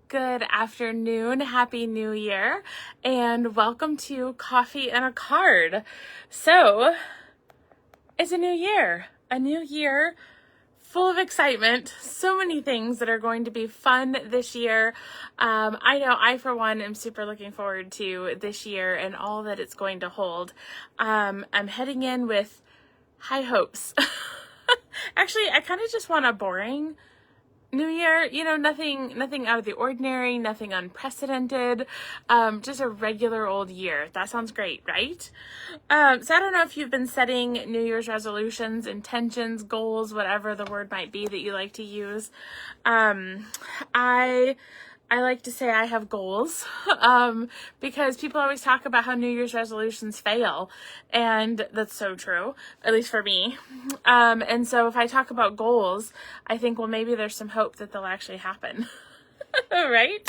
Good afternoon, Happy New Year, and welcome to Coffee and a Card. So, it's a new year full of excitement, so many things that are going to be fun this year. I know I, for one, am super looking forward to this year and all that it's going to hold. I'm heading in with high hopes. Actually, I kind of just want a boring New Year, nothing out of the ordinary, nothing unprecedented, just a regular old year. That sounds great, right? So I don't know if you've been setting New Year's resolutions, intentions, goals, whatever the word might be that you like to use. I like to say I have goals, because people always talk about how New Year's resolutions fail, and that's so true, at least for me. And so if I talk about goals, I think, well, maybe there's some hope that they'll actually happen. Right?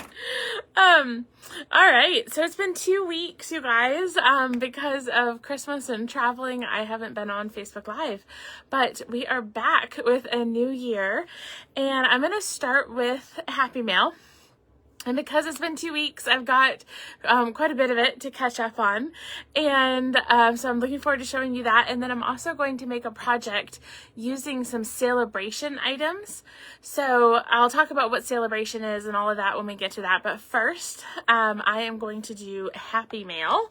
All right. So it's been 2 weeks, you guys, because of Christmas and traveling. I haven't been on Facebook Live, but we are back with a new year, and I'm going to start with Happy Mail. And because it's been 2 weeks, I've got quite a bit of it to catch up on. And so I'm looking forward to showing you that. And then I'm also going to make a project using some Sale-A-Bration items. So I'll talk about what Sale-A-Bration is and all of that when we get to that. But first, I am going to do Happy Mail.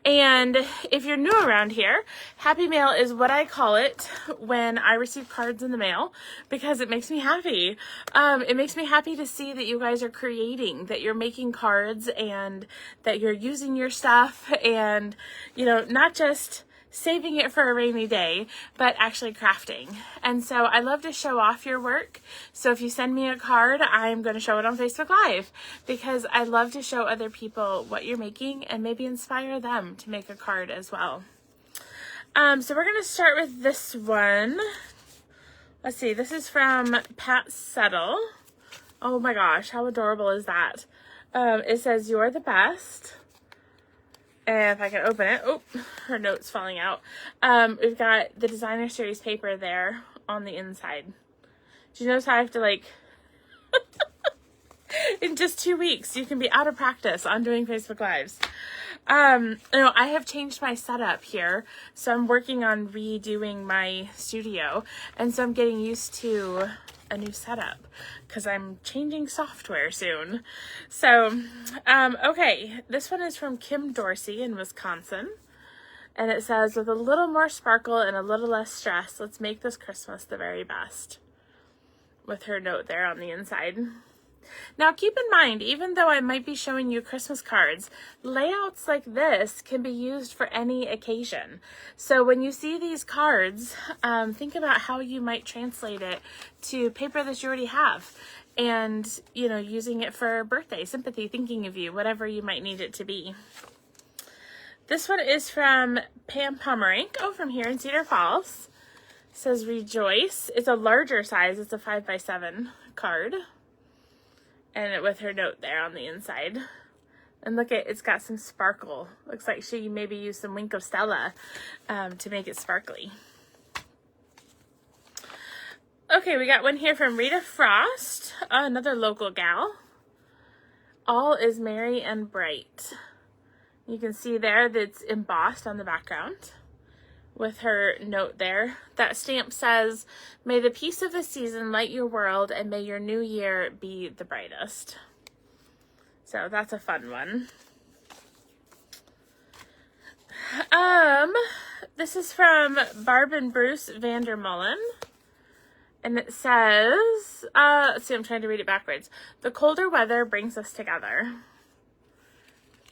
And if you're new around here, Happy Mail is what I call it when I receive cards in the mail, because it makes me happy. It makes me happy to see that you guys are creating, that you're making cards, and that you're using your stuff, and, not just saving it for a rainy day, but actually crafting. And so I love to show off your work. So if you send me a card, I'm going to show it on Facebook Live, because I love to show other people what you're making and maybe inspire them to make a card as well. So we're going to start with this one. Let's see. This is from Pat Settle. Oh my gosh, how adorable is that? It says, "You're the best." And if I can open it, oh, her note's falling out. We've got the designer series paper there on the inside. Do you notice how I have to in just 2 weeks, you can be out of practice on doing Facebook Lives. I have changed my setup here. So I'm working on redoing my studio. And so I'm getting used to a new setup because I'm changing software soon. So, okay, this one is from Kim Dorsey in Wisconsin. And it says, "With a little more sparkle and a little less stress, let's make this Christmas the very best." With her note there on the inside. Now keep in mind, even though I might be showing you Christmas cards, layouts like this can be used for any occasion. So when you see these cards, think about how you might translate it to paper that you already have, and using it for birthday, sympathy, thinking of you, whatever you might need it to be. This one is from Pam Pomerank, from here in Cedar Falls. It says, "Rejoice." It's a larger size. It's a 5x7 card. And with her note there on the inside. And look, it's got some sparkle. Looks like she maybe used some Wink of Stella to make it sparkly. Okay, we got one here from Rita Frost, another local gal. "All is merry and bright." You can see there that it's embossed on the background with her note there. That stamp says, "May the peace of the season light your world, and may your new year be the brightest." So that's a fun one. This is from Barb and Bruce Vandermullen. And it says, let's see, I'm trying to read it backwards. "The colder weather brings us together."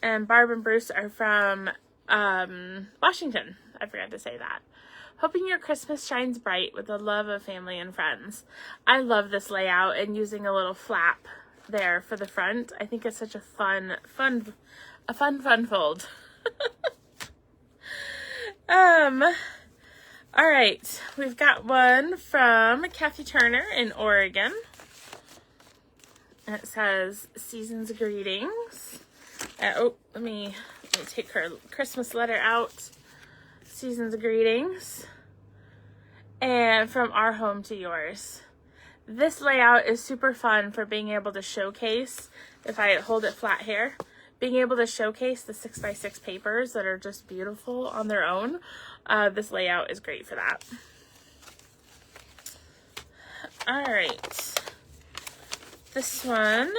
And Barb and Bruce are from Washington. I forgot to say that. "Hoping your Christmas shines bright with the love of family and friends." I love this layout and using a little flap there for the front. I think it's such a fun fold. All right, we've got one from Kathy Turner in Oregon. And it says, "Season's greetings." Let me take her Christmas letter out. "Season's greetings. And from our home to yours. This layout is super fun for being able to showcase, if I hold it flat here, being able to showcase the 6x6 papers that are just beautiful on their own. This layout is great for that. All right. This one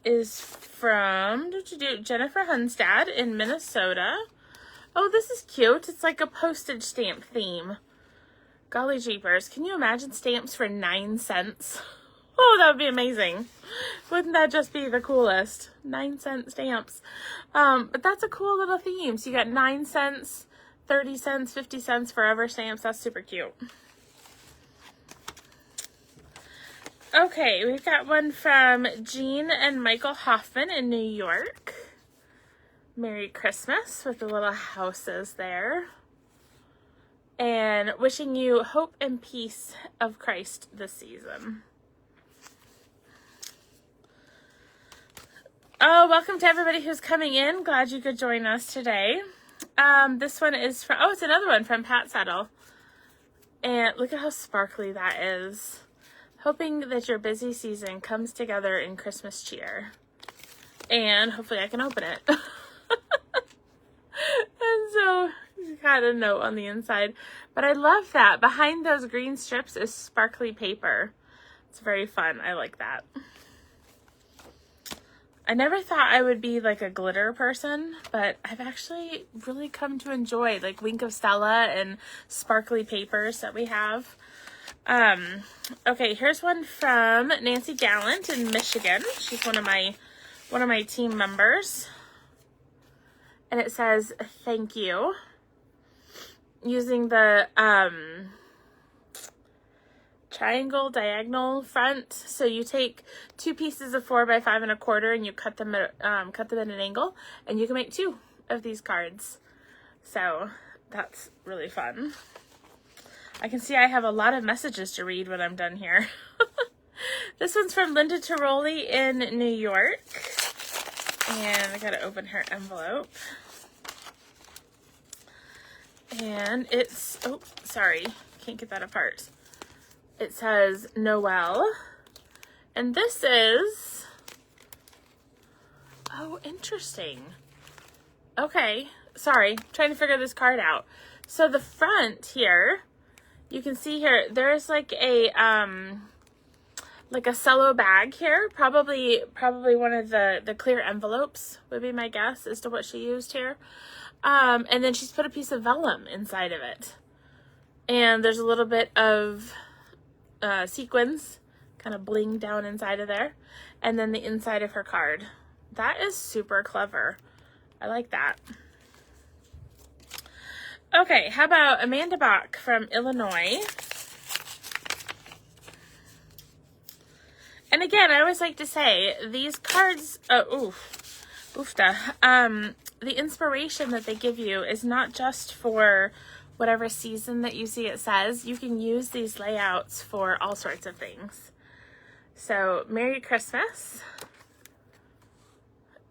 is from Jennifer Hunstad in Minnesota. Oh, this is cute. It's like a postage stamp theme. Golly jeepers. Can you imagine stamps for 9 cents? Oh, that would be amazing. Wouldn't that just be the coolest? 9-cent stamps. But that's a cool little theme. So you got 9 cents, 30 cents, 50 cents, forever stamps. That's super cute. Okay, we've got one from Jean and Michael Hoffman in New York. Merry Christmas with the little houses there. And wishing you hope and peace of Christ this season. Oh, welcome to everybody who's coming in. Glad you could join us today. This one is from, oh, it's another one from Pat Settle. And look at how sparkly that is. Hoping that your busy season comes together in Christmas cheer. And hopefully I can open it. And so it's got a note on the inside. But I love that. Behind those green strips is sparkly paper. It's very fun. I like that. I never thought I would be like a glitter person, but I've actually really come to enjoy like Wink of Stella and sparkly papers that we have. Okay, here's one from Nancy Gallant in Michigan. She's one of my team members. And it says, thank you. Using the triangle diagonal front. So you take 2 pieces of 4 by 5 1/4 and you cut them at an angle, and you can make 2 of these cards. So that's really fun. I can see I have a lot of messages to read when I'm done here. This one's from Linda Tiroli in New York. And I gotta open her envelope. And it's, oh, sorry, can't get that apart. It says Noel. And this is, oh, interesting. Okay, sorry, trying to figure this card out. So the front here, you can see here, there's like a cello bag here. Probably one of the clear envelopes would be my guess as to what she used here. And then she's put a piece of vellum inside of it. And there's a little bit of sequins kind of bling down inside of there. And then the inside of her card. That is super clever. I like that. Okay, how about Amanda Bach from Illinois? And again, I always like to say, these cards, the inspiration that they give you is not just for whatever season that you see it says. You can use these layouts for all sorts of things. So, Merry Christmas.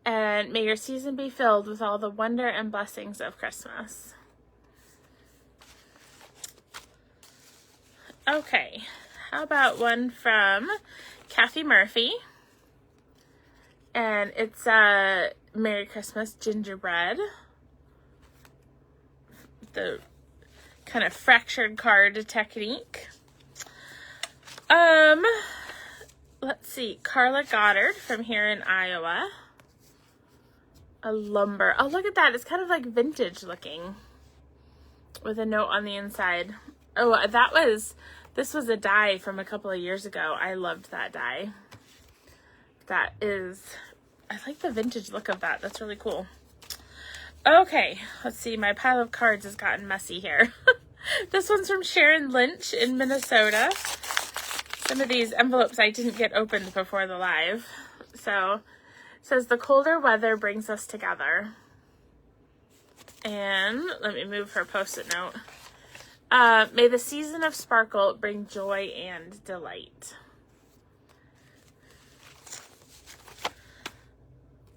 And may your season be filled with all the wonder and blessings of Christmas. Okay, how about one from Kathy Murphy? And it's Merry Christmas Gingerbread. The kind of fractured card technique. Let's see, Carla Goddard from here in Iowa. A lumber. Oh, look at that. It's kind of like vintage looking with a note on the inside. Oh, this was a die from a couple of years ago. I loved that die. That is, I like the vintage look of that. That's really cool. Okay, let's see. My pile of cards has gotten messy here. This one's from Sharon Lynch in Minnesota. Some of these envelopes I didn't get opened before the live. So, it says, the colder weather brings us together. And let me move her post-it note. May the season of sparkle bring joy and delight.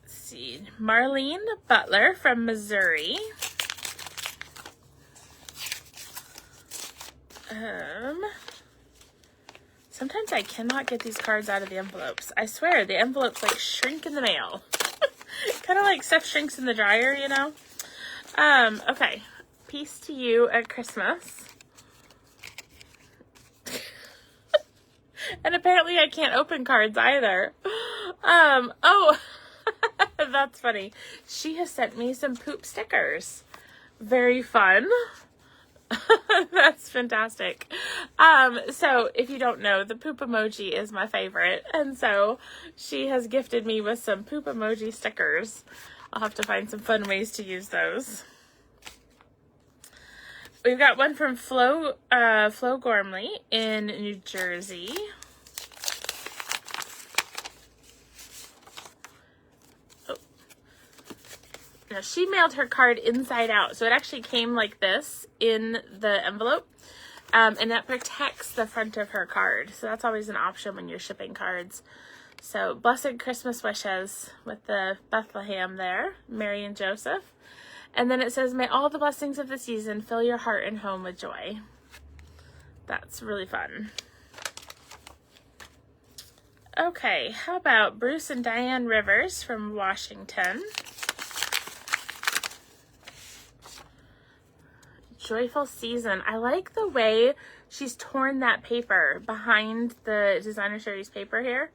Let's see. Marlene Butler from Missouri. Sometimes I cannot get these cards out of the envelopes. I swear, the envelopes like shrink in the mail. Kind of like stuff shrinks in the dryer, you know? Okay. Peace to you at Christmas. And apparently I can't open cards either. Oh, that's funny. She has sent me some poop stickers. Very fun. That's fantastic. So if you don't know, the poop emoji is my favorite. And so she has gifted me with some poop emoji stickers. I'll have to find some fun ways to use those. We've got one from Flo Gormley in New Jersey. Oh. Now, she mailed her card inside out, so it actually came like this in the envelope, and that protects the front of her card. So that's always an option when you're shipping cards. So, blessed Christmas wishes with the Bethlehem there, Mary and Joseph. And then it says, may all the blessings of the season fill your heart and home with joy. That's really fun. Okay, how about Bruce and Diane Rivers from Washington? Joyful season. I like the way she's torn that paper behind the Designer Series paper here.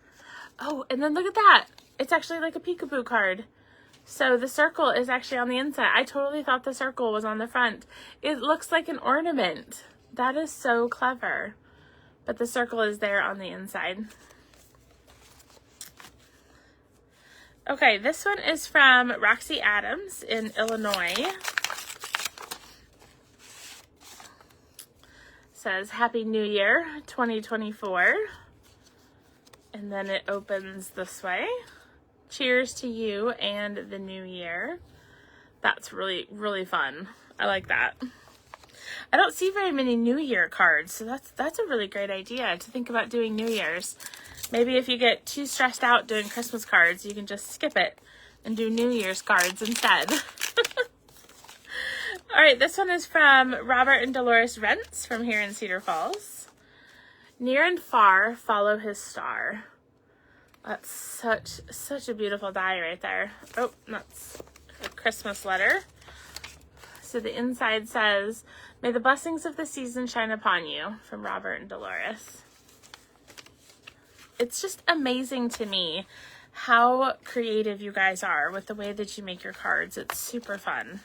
Oh, and then look at that. It's actually like a peekaboo card. So the circle is actually on the inside. I totally thought the circle was on the front. It looks like an ornament. That is so clever. But the circle is there on the inside. Okay, this one is from Roxy Adams in Illinois. Says, Happy New Year 2024. And then it opens this way. Cheers to you and the new year. That's really, really fun. I like that. I don't see very many New Year cards, so that's a really great idea to think about doing New Year's. Maybe if you get too stressed out doing Christmas cards, you can just skip it and do New Year's cards instead. All right, this one is from Robert and Dolores Rentz from here in Cedar Falls. Near and far, follow his star. That's such a beautiful die right there. Oh, that's a Christmas letter. So the inside says, may the blessings of the season shine upon you, from Robert and Dolores. It's just amazing to me how creative you guys are with the way that you make your cards. It's super fun.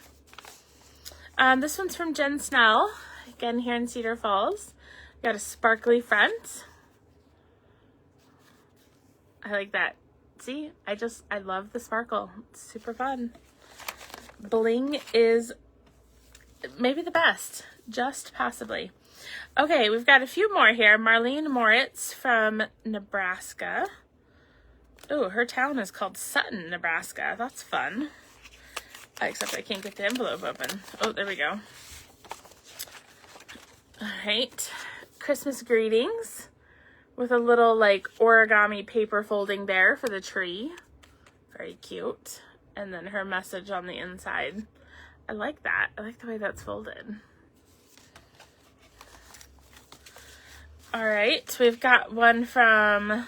This one's from Jen Snell, again here in Cedar Falls. Got a sparkly front. I like that. See, I love the sparkle. It's super fun. Bling is maybe the best, just possibly. Okay, we've got a few more here. Marlene Moritz from Nebraska. Oh, her town is called Sutton, Nebraska. That's fun. Except I can't get the envelope open. Oh, there we go. All right. Christmas greetings with a little like origami paper folding there for the tree. Very cute. And then her message on the inside. I like that. I like the way that's folded. All right. We've got one from...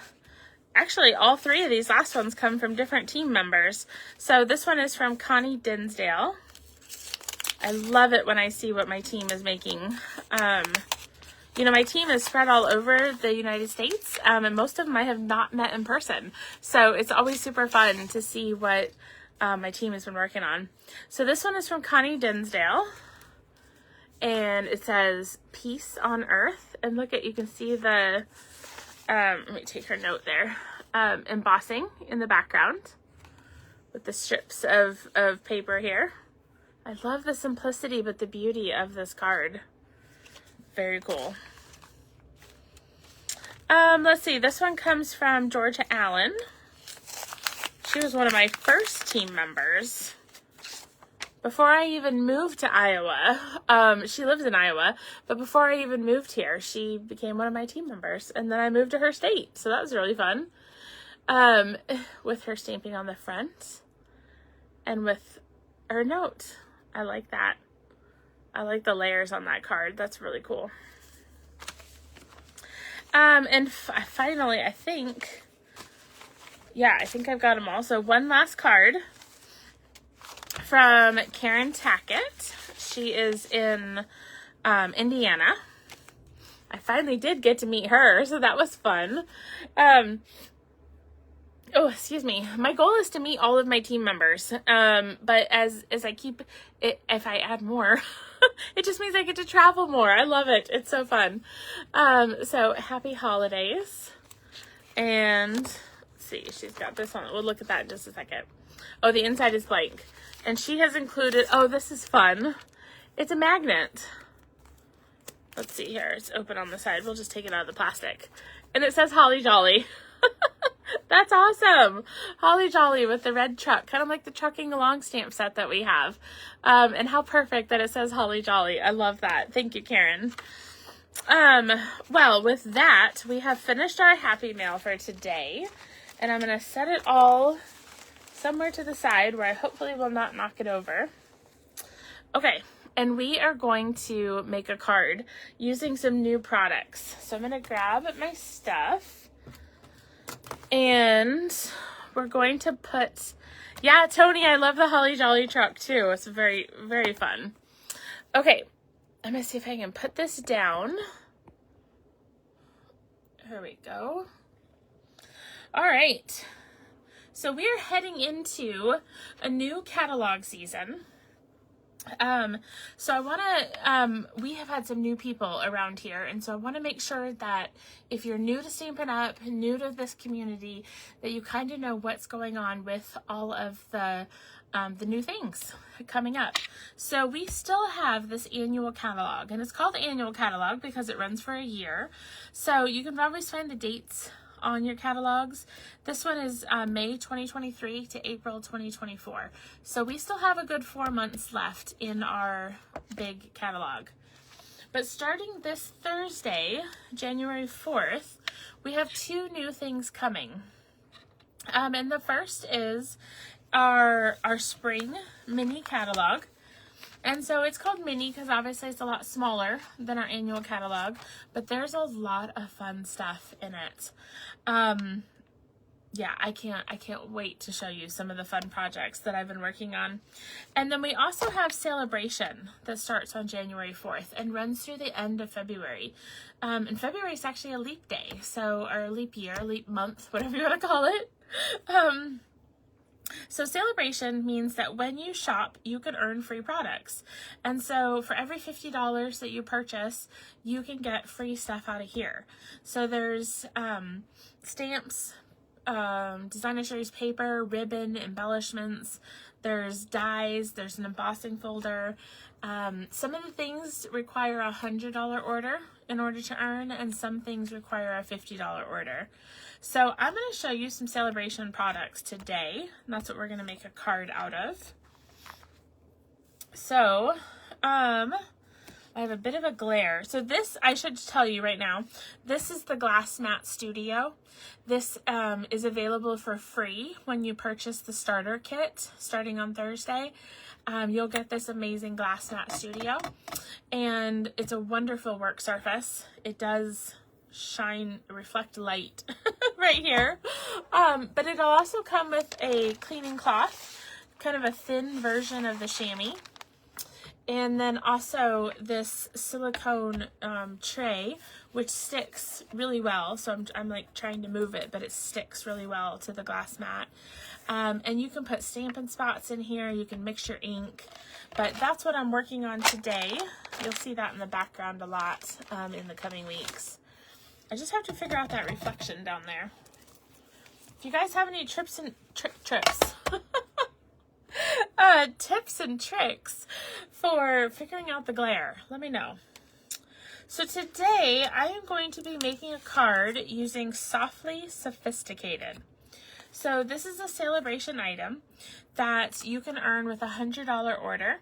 Actually, all three of these last ones come from different team members. So this one is from Connie Dinsdale. I love it when I see what my team is making. You know, my team is spread all over the United States, and most of them I have not met in person. So it's always super fun to see what my team has been working on. So this one is from Connie Dinsdale, and it says, Peace on Earth. And look at, you can see the... let me take her note there. Embossing in the background with the strips of paper here. I love the simplicity but the beauty of this card. Very cool. Let's see. This one comes from Georgia Allen. She was one of my first team members. Before I even moved to Iowa, she lives in Iowa, but before I even moved here, she became one of my team members, and then I moved to her state, so that was really fun, with her stamping on the front, and with her note. I like that. I like the layers on that card. That's really cool. And finally, I think I've got them all. So one last card from Karen Tackett. She is in Indiana. I finally did get to meet her, so that was fun. Oh, excuse me. My goal is to meet all of my team members. But as I keep it, if I add more, it just means I get to travel more. I love it. It's so fun. So happy holidays. And let's see, she's got this on. We'll look at that in just a second. Oh, the inside is blank. And she has included, oh, this is fun. It's a magnet. Let's see here. It's open on the side. We'll just take it out of the plastic. And it says Holly Jolly. That's awesome. Holly Jolly with the red truck, kind of like the trucking along stamp set that we have. And how perfect that it says Holly Jolly. I love that. Thank you, Karen. Well, with that, we have finished our Happy Mail for today. And I'm going to set it all somewhere to the side where I hopefully will not knock it over. Okay. And we are going to make a card using some new products. So I'm going to grab my stuff. And we're going to put, yeah, Tony, I love the Holly Jolly truck too. It's very, very fun. Okay, I'm going to see if I can put this down. Here we go. All right. So we're heading into a new catalog season. So I want to, we have had some new people around here, and so I want to make sure that if you're new to Stampin' Up, new to this community, that you kind of know what's going on with all of the new things coming up. So we still have this annual catalog, and it's called the annual catalog because it runs for a year. So you can always find the dates on your catalogs. This one is May 2023 to April 2024. So we still have a good 4 months left in our big catalog. But starting this Thursday, January 4th, we have 2 new things coming. And the first is our spring mini catalog. And so it's called mini because obviously it's a lot smaller than our annual catalog, but there's a lot of fun stuff in it. Yeah, I can't wait to show you some of the fun projects that I've been working on. And then we also have Sale-A-Bration that starts on January 4th and runs through the end of February. And February is actually a leap day, so, or a leap year, leap month, whatever you want to call it. So Sale-A-Bration means that when you shop, you can earn free products. And so for every $50 that you purchase, you can get free stuff out of here. So there's stamps, designer series paper, ribbon, embellishments, there's dies, there's an embossing folder. Some of the things require a $100 order in order to earn, and some things require a $50 order. So I'm going to show you some Sale-A-Bration products today, and that's what we're going to make a card out of. So, I have a bit of a glare. So this, I should tell you right now, this is the Glass Mat Studio. This is available for free when you purchase the starter kit starting on Thursday. You'll get this amazing Glass Mat Studio, and it's a wonderful work surface. It does shine, reflect light right here. But it'll also come with a cleaning cloth, kind of a thin version of the chamois. And then also this silicone tray, which sticks really well. So I'm like trying to move it, but it sticks really well to the glass mat. And you can put Stampin' Spots in here. You can mix your ink. But that's what I'm working on today. You'll see that in the background a lot in the coming weeks. I just have to figure out that reflection down there. If you guys have any tips and tricks for figuring out the glare, let me know. So today I am going to be making a card using Softly Sophisticated. So this is a Sale-A-Bration item that you can earn with a $100 order.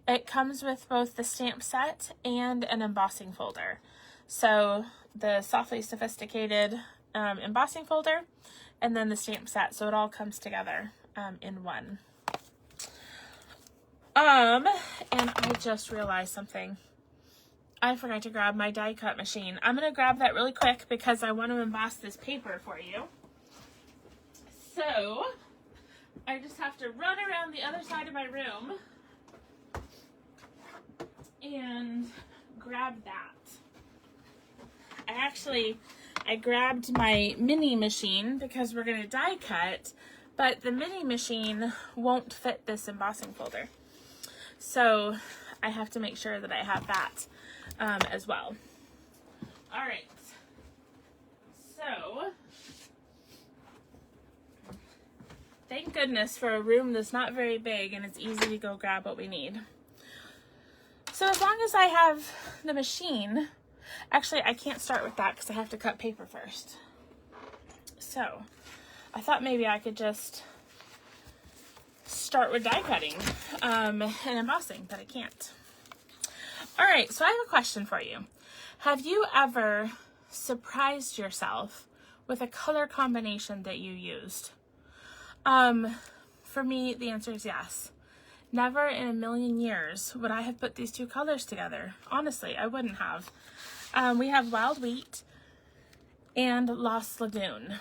It comes with both the stamp set and an embossing folder. So the Softly Sophisticated embossing folder, and then the stamp set. So it all comes together in one. And I just realized something. I forgot to grab my die cut machine. I'm going to grab that really quick because I want to emboss this paper for you. So, I just have to run around the other side of my room and grab that. I grabbed my mini machine because we're going to die cut, but the mini machine won't fit this embossing folder. So I have to make sure that I have that as well. All right. So thank goodness for a room that's not very big and it's easy to go grab what we need. So as long as I have the machine, actually I can't start with that because I have to cut paper first. So I thought maybe I could just start with die cutting and embossing, but I can't. All right, so I have a question for you. Have you ever surprised yourself with a color combination that you used? For me, the answer is yes. Never in a million years would I have put these two colors together. Honestly, I wouldn't have. We have Wild Wheat and Lost Lagoon.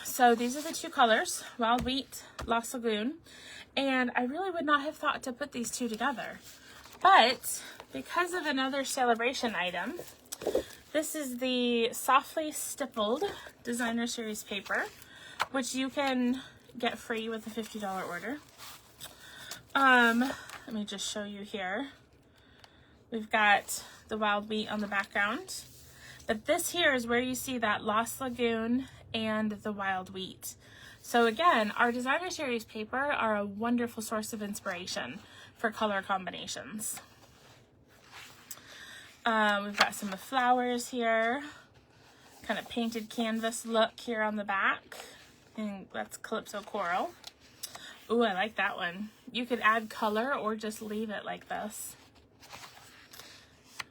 So these are the two colors, Wild Wheat, Lost Lagoon. And I really would not have thought to put these two together. But because of another Sale-A-Bration item, this is the Softly Stippled Designer Series paper, which you can get free with a $50 order. Let me just show you here. We've got the Wild Wheat on the background, but this here is where you see that Lost Lagoon and the Wild Wheat. So again, our Designer Series paper are a wonderful source of inspiration for color combinations. We've got some flowers here, kind of painted canvas look here on the back, and that's Calypso Coral. Ooh, I like that one. You could add color or just leave it like this.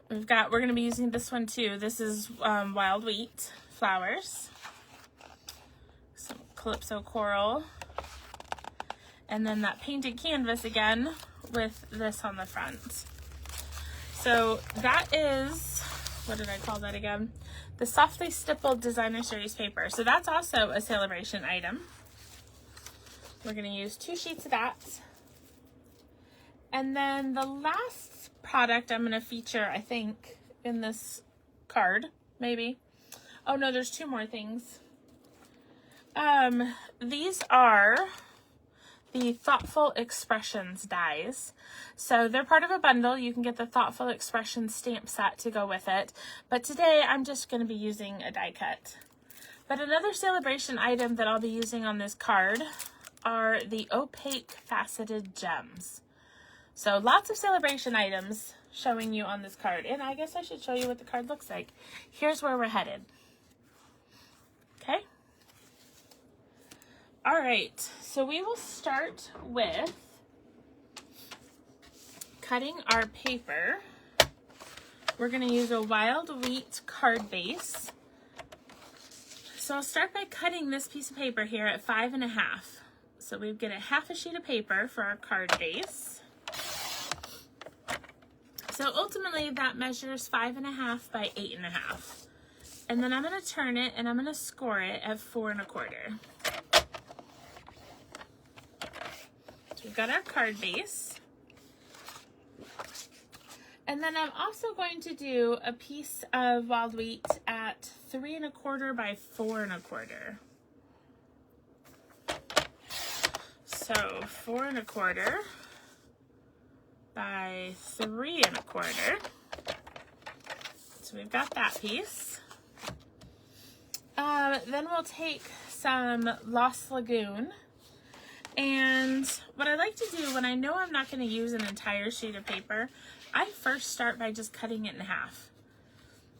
We're going to be using this one too. This is Wild Wheat flowers. Some Calypso Coral. And then that painted canvas again with this on the front. So that is, what did I call that again? The Softly Stippled Designer Series paper. So that's also a Sale-A-Bration item. We're going to use 2 sheets of that. And then the last product I'm going to feature, I think, in this card, maybe. Oh no, there's 2 more things. These are the Thoughtful Expressions dies. So they're part of a bundle. You can get the Thoughtful Expressions stamp set to go with it. But today I'm just going to be using a die cut. But another Sale-A-Bration item that I'll be using on this card are the opaque faceted gems. So lots of Sale-A-Bration items showing you on this card. And I guess I should show you what the card looks like. Here's where we're headed. Okay. All right. So we will start with cutting our paper. We're going to use a Wild Wheat card base. So I'll start by cutting this piece of paper here at 5 1/2. So we get a 1/2 sheet of paper for our card base. So ultimately that measures 5 1/2 by 8 1/2. And then I'm going to turn it and I'm going to score it at 4 1/4. So we've got our card base. And then I'm also going to do a piece of Wild Wheat at 3 1/4 by 4 1/4. So 4 1/4 by 3 1/4. So we've got that piece. Then we'll take some Lost Lagoon. And what I like to do when I know I'm not going to use an entire sheet of paper, I first start by just cutting it in half.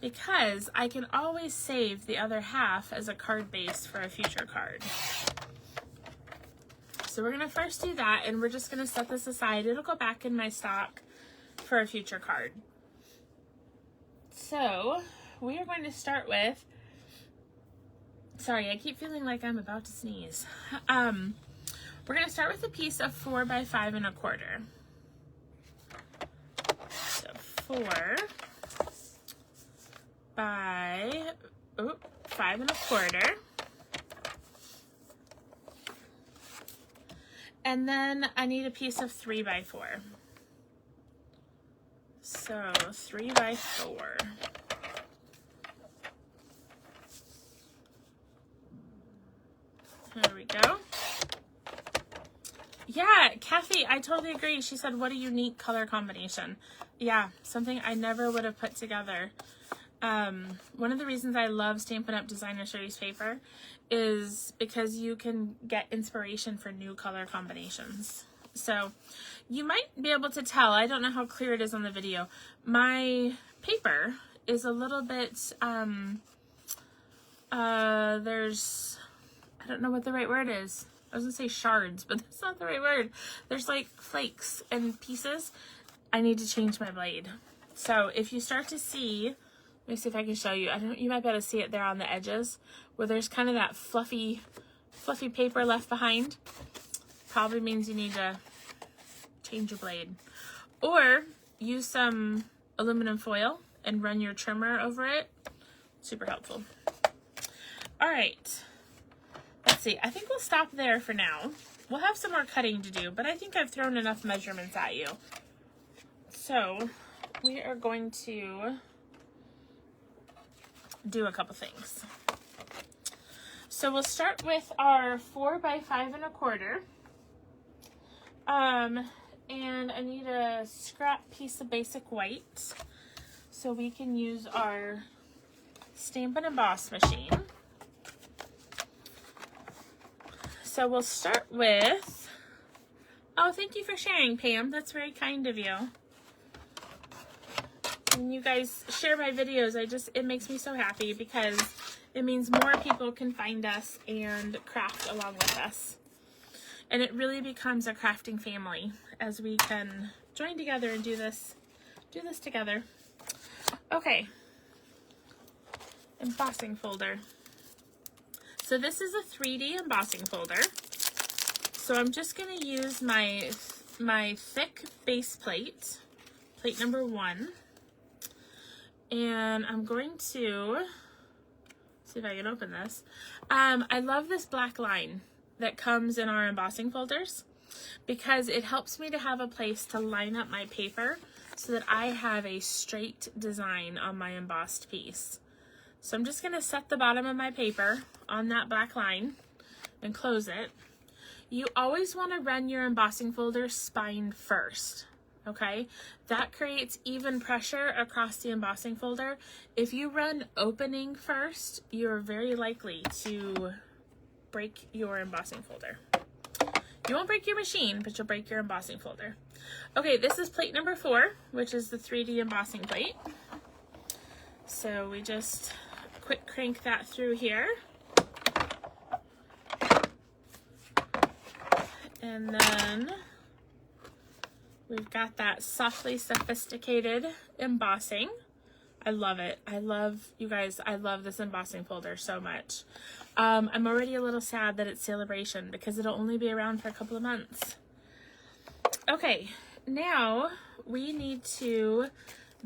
Because I can always save the other half as a card base for a future card. So we're going to first do that, and we're just going to set this aside. It'll go back in my stock for a future card. So we are going to start with, sorry, I keep feeling like I'm about to sneeze. We're going to start with a piece of 4 by 5 1/4. So 4 by 5 1/4. And then I need a piece of 3 by 4. So 3 by 4. There we go. Yeah, Kathy, I totally agree. She said, what a unique color combination. Yeah, something I never would have put together. One of the reasons I love Stampin' Up! Designer Series paper is because you can get inspiration for new color combinations. So you might be able to tell, I don't know how clear it is on the video, my paper is a little bit, there's, I don't know what the right word is. I was gonna say shards, but that's not the right word. There's like flakes and pieces. I need to change my blade. So if you start to see, let me see if I can show you. I don't. You might be able to see it there on the edges where there's kind of that fluffy paper left behind. Probably means you need to change your blade. Or use some aluminum foil and run your trimmer over it. Super helpful. All right. Let's see. I think we'll stop there for now. We'll have some more cutting to do, but I think I've thrown enough measurements at you. So we are going to do a couple things. So we'll start with our 4 by 5 1/4. And I need a scrap piece of basic white so we can use our Stamp and Emboss machine. So we'll start with, oh, thank you for sharing, Pam. That's very kind of you. When you guys share my videos, it makes me so happy because it means more people can find us and craft along with us. And it really becomes a crafting family as we can join together and do this together. Okay. Embossing folder. So this is a 3D embossing folder. So I'm just going to use my thick base plate, plate number 1. And I'm going to see if I can open this. I love this black line that comes in our embossing folders because it helps me to have a place to line up my paper so that I have a straight design on my embossed piece. So I'm just going to set the bottom of my paper on that black line and close it. You always want to run your embossing folder spine first, okay? That creates even pressure across the embossing folder. If you run opening first, you're very likely to break your embossing folder. You won't break your machine, but you'll break your embossing folder. Okay, this is plate number 4, which is the 3D embossing plate. So we just quick crank that through here. And then we've got that softly sophisticated embossing. I love it. I love, you guys, I love this embossing folder so much. I'm already a little sad that it's Sale-A-Bration because it'll only be around for a couple of months. Okay, now we need to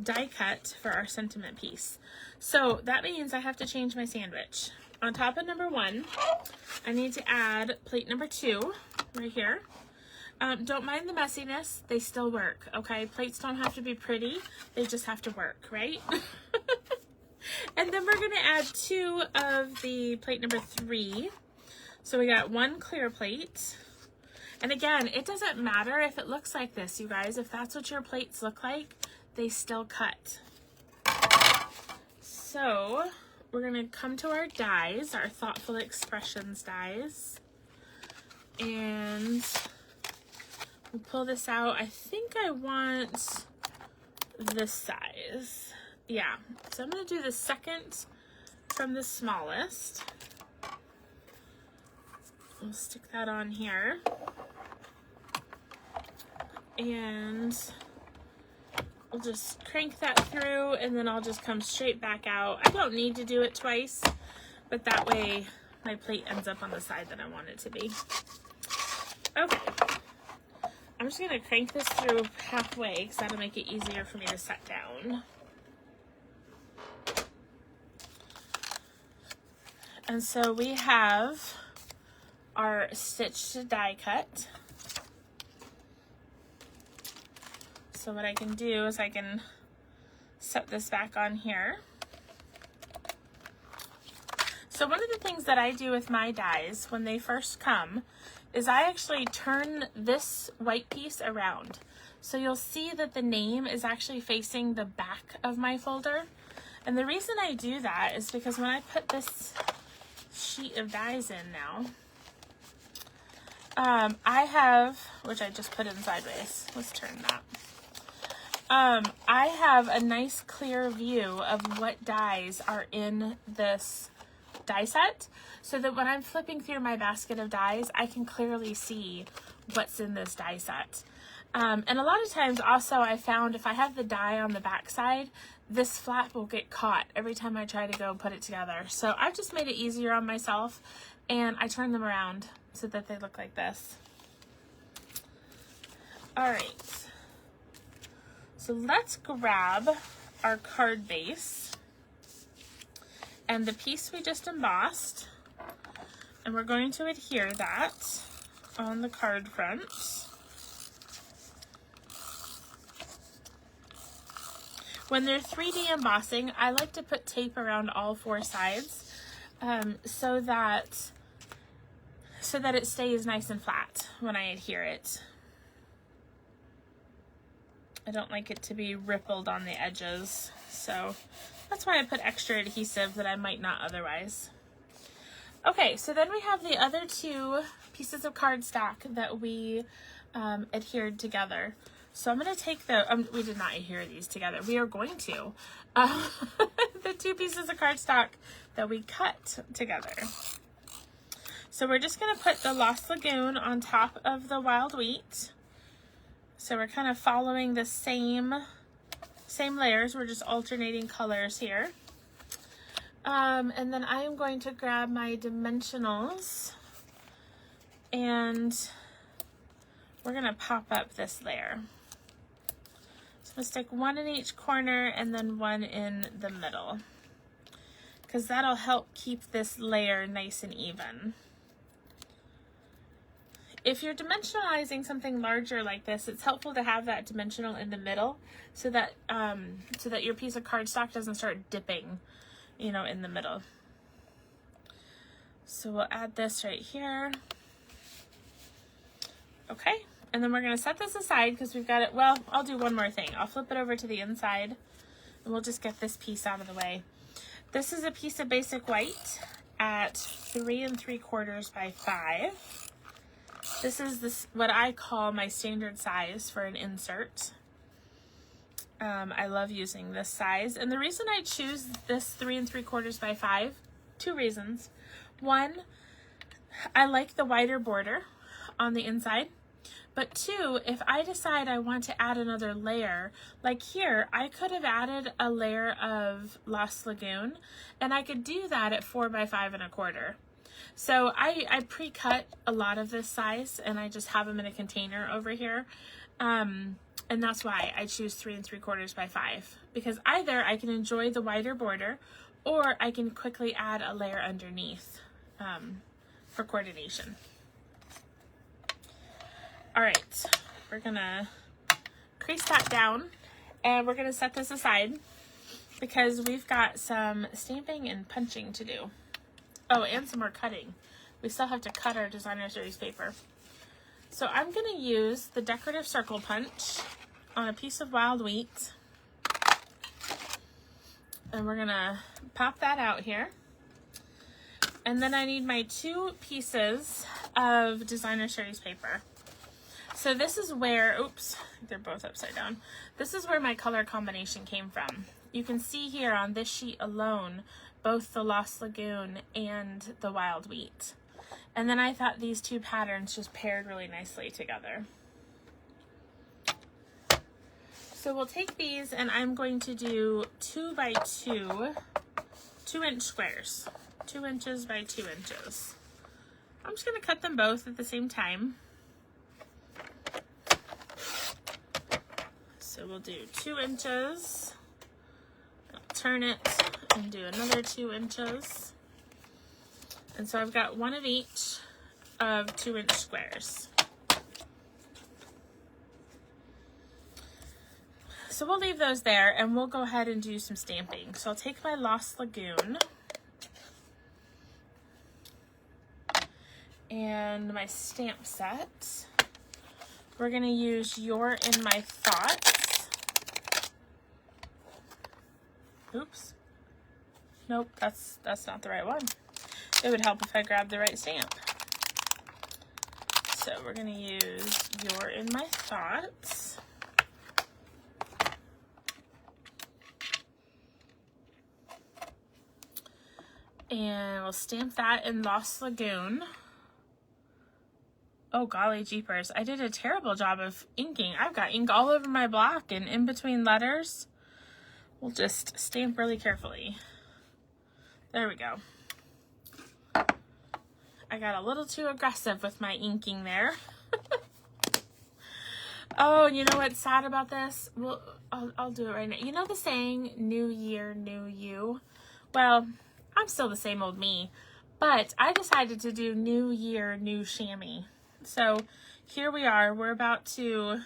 die cut for our sentiment piece. So that means I have to change my sandwich. On top of number 1, I need to add plate number 2 right here. Don't mind the messiness, they still work, okay? Plates don't have to be pretty, they just have to work, right? And then we're gonna add 2 of the plate number 3. So we got 1 clear plate. And again, it doesn't matter if it looks like this, you guys. If that's what your plates look like, they still cut. So we're gonna come to our dies, our Thoughtful Expressions dies. And we'll pull this out. I think I want this size. Yeah, so I'm gonna do the second from the smallest. We'll stick that on here. And we'll just crank that through and then I'll just come straight back out. I don't need to do it twice, but that way my plate ends up on the side that I want it to be. Okay. I'm just gonna crank this through halfway because that'll make it easier for me to set down. And so we have our stitch to die cut. So what I can do is I can set this back on here. So one of the things that I do with my dies when they first come is I actually turn this white piece around. So you'll see that the name is actually facing the back of my folder. And the reason I do that is because when I put this sheet of dies in now, I have, which I just put in sideways. Let's turn that. I have a nice clear view of what dies are in this die set, so that when I'm flipping through my basket of dies, I can clearly see what's in this die set. And a lot of times also I found if I have the die on the back side, this flap will get caught every time I try to go put it together. So I've just made it easier on myself, and I turn them around so that they look like this. All right, so let's grab our card base and the piece we just embossed, and we're going to adhere that on the card front. When they're 3D embossing, I like to put tape around all 4 sides so that it stays nice and flat when I adhere it. I don't like it to be rippled on the edges, so that's why I put extra adhesive that I might not otherwise. Okay, so then we have the other 2 pieces of cardstock that we adhered together. So I'm going to take the, we did not adhere these together. We are going to. The 2 pieces of cardstock that we cut together. So we're just going to put the Lost Lagoon on top of the Wild Wheat. So we're kind of following the same layers. We're just alternating colors here. And then I am going to grab my dimensionals, and we're going to pop up this layer. So I'm going to stick 1 in each corner and then 1 in the middle, because that'll help keep this layer nice and even. If you're dimensionalizing something larger like this, it's helpful to have that dimensional in the middle so that your piece of cardstock doesn't start dipping, you know, in the middle. So we'll add this right here. Okay, and then we're going to set this aside because we've got it. Well, I'll do one more thing. I'll flip it over to the inside, and we'll just get this piece out of the way. This is a piece of basic white at 3 3/4 by 5. This is what I call my standard size for an insert. I love using this size, and the reason I choose this 3 3/4 by 5, 2 reasons. 1, I like the wider border on the inside, but 2, if I decide I want to add another layer, like here, I could have added a layer of Lost Lagoon, and I could do that at 4 by 5 1/4. So I pre-cut a lot of this size, and I just have them in a container over here. And that's why I choose 3 3/4 by 5, because either I can enjoy the wider border, or I can quickly add a layer underneath for coordination. All right, we're gonna crease that down, and we're gonna set this aside because we've got some stamping and punching to do. Oh, and some more cutting. We still have to cut our designer series paper. So I'm going to use the decorative circle punch on a piece of wild wheat. And we're going to pop that out here. And then I need my 2 pieces of designer series paper. So this is where, oops, they're both upside down. This is where my color combination came from. You can see here on this sheet alone, both the Lost Lagoon and the Wild Wheat. And then I thought these 2 patterns just paired really nicely together. So we'll take these, and I'm going to do 2 by 2, 2-inch squares, 2 inches by 2 inches. I'm just going to cut them both at the same time. So we'll do 2 inches, I'll turn it and do another 2 inches. And so I've got one of each of 2-inch squares. So we'll leave those there and we'll go ahead and do some stamping. So I'll take my Lost Lagoon and my stamp set. We're gonna use You're in My Thoughts. Oops. Nope, that's not the right one. It would help if I grabbed the right stamp. So we're gonna use You're in My Thoughts. And we'll stamp that in Lost Lagoon. Oh, golly jeepers. I did a terrible job of inking. I've got ink all over my block and in between letters. We'll just stamp really carefully. There we go. I got a little too aggressive with my inking there. Oh, you know what's sad about this? Well, I'll do it right now. You know the saying, new year, new you? Well, I'm still the same old me, but I decided to do new year, new chamois. So here we are. We're about to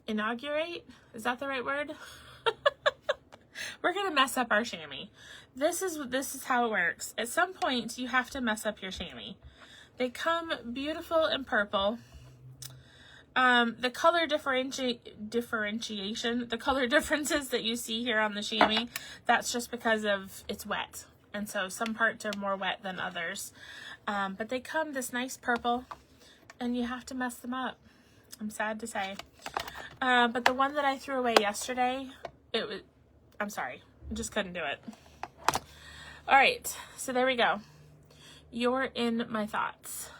inaugurate. Is that the right word? We're going to mess up our chamois. This is how it works. At some point, you have to mess up your chamois. They come beautiful and purple. The color differentiation, the color differences that you see here on the chamois, that's just because of it's wet. And so some parts are more wet than others. But they come this nice purple and you have to mess them up. I'm sad to say. But the one that I threw away yesterday, I'm sorry, I just couldn't do it. All right, so there we go. You're in My Thoughts.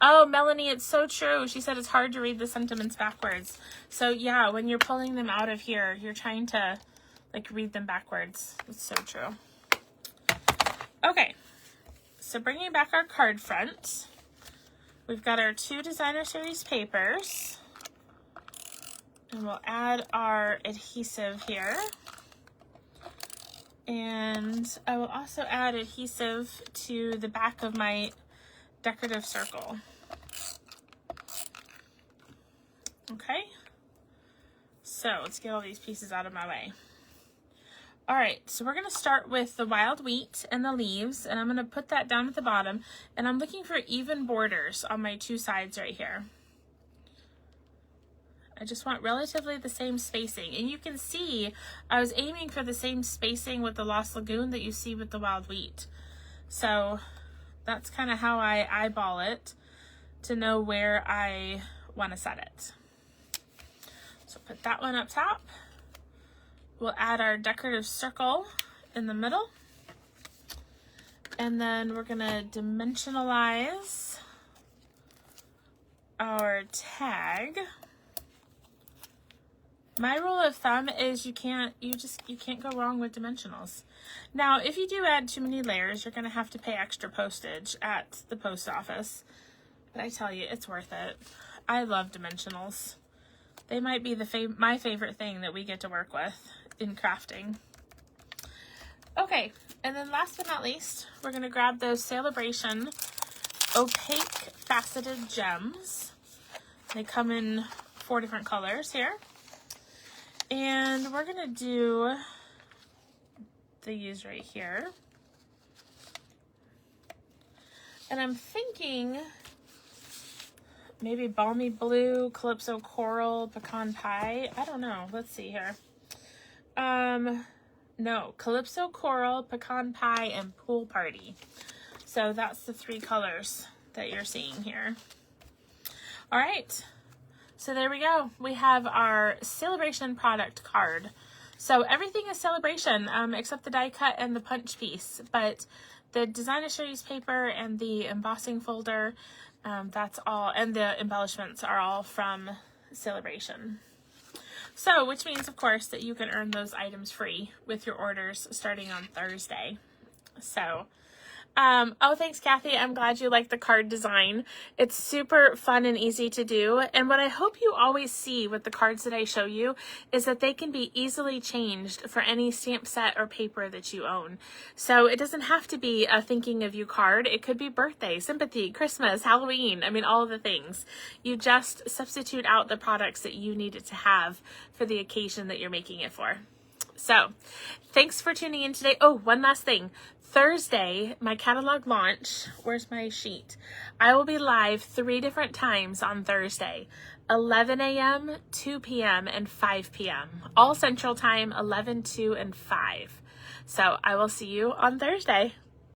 Oh, Melanie, it's so true. She said it's hard to read the sentiments backwards. So yeah, when you're pulling them out of here, you're trying to like read them backwards. It's so true. Okay, so bringing back our card front, we've got our 2 designer series papers, and we'll add our adhesive here. And I will also add adhesive to the back of my decorative circle. Okay, so let's get all these pieces out of my way. All right, so we're going to start with the wild wheat and the leaves, and I'm going to put that down at the bottom, and I'm looking for even borders on my 2 sides right here. I just want relatively the same spacing, and you can see I was aiming for the same spacing with the Lost Lagoon that you see with the wild wheat. So that's kind of how I eyeball it to know where I want to set it. So put that one up top. We'll add our decorative circle in the middle. And then we're gonna dimensionalize our tag. My rule of thumb is you can't go wrong with dimensionals. Now, if you do add too many layers, you're gonna have to pay extra postage at the post office. But I tell you, it's worth it. I love dimensionals. They might be my favorite thing that we get to work with in crafting. Okay, and then last but not least, we're gonna grab those Sale-A-Bration opaque faceted gems. They come in 4 different colors here. And we're gonna do these right here. And I'm thinking maybe balmy blue, calypso coral, pecan pie. I don't know. Let's see here. No, calypso coral, pecan pie, and pool party. So that's the 3 colors that you're seeing here. All right. So there we go. We have our Sale-A-Bration product card. So everything is Sale-A-Bration except the die cut and the punch piece. But the designer series paper and the embossing folder, that's all, and the embellishments are all from Sale-A-Bration. So, which means, of course, that you can earn those items free with your orders starting on Thursday. So, Oh, thanks, Kathy. I'm glad you like the card design. It's super fun and easy to do. And what I hope you always see with the cards that I show you is that they can be easily changed for any stamp set or paper that you own. So it doesn't have to be a thinking of you card. It could be birthday, sympathy, Christmas, Halloween. I mean, all of the things. You just substitute out the products that you need it to have for the occasion that you're making it for. So thanks for tuning in today. Oh, one last thing. Thursday, my catalog launch, where's my sheet? I will be live 3 different times on Thursday, 11 a.m., 2 p.m., and 5 p.m. All Central Time, 11, 2, and 5. So I will see you on Thursday.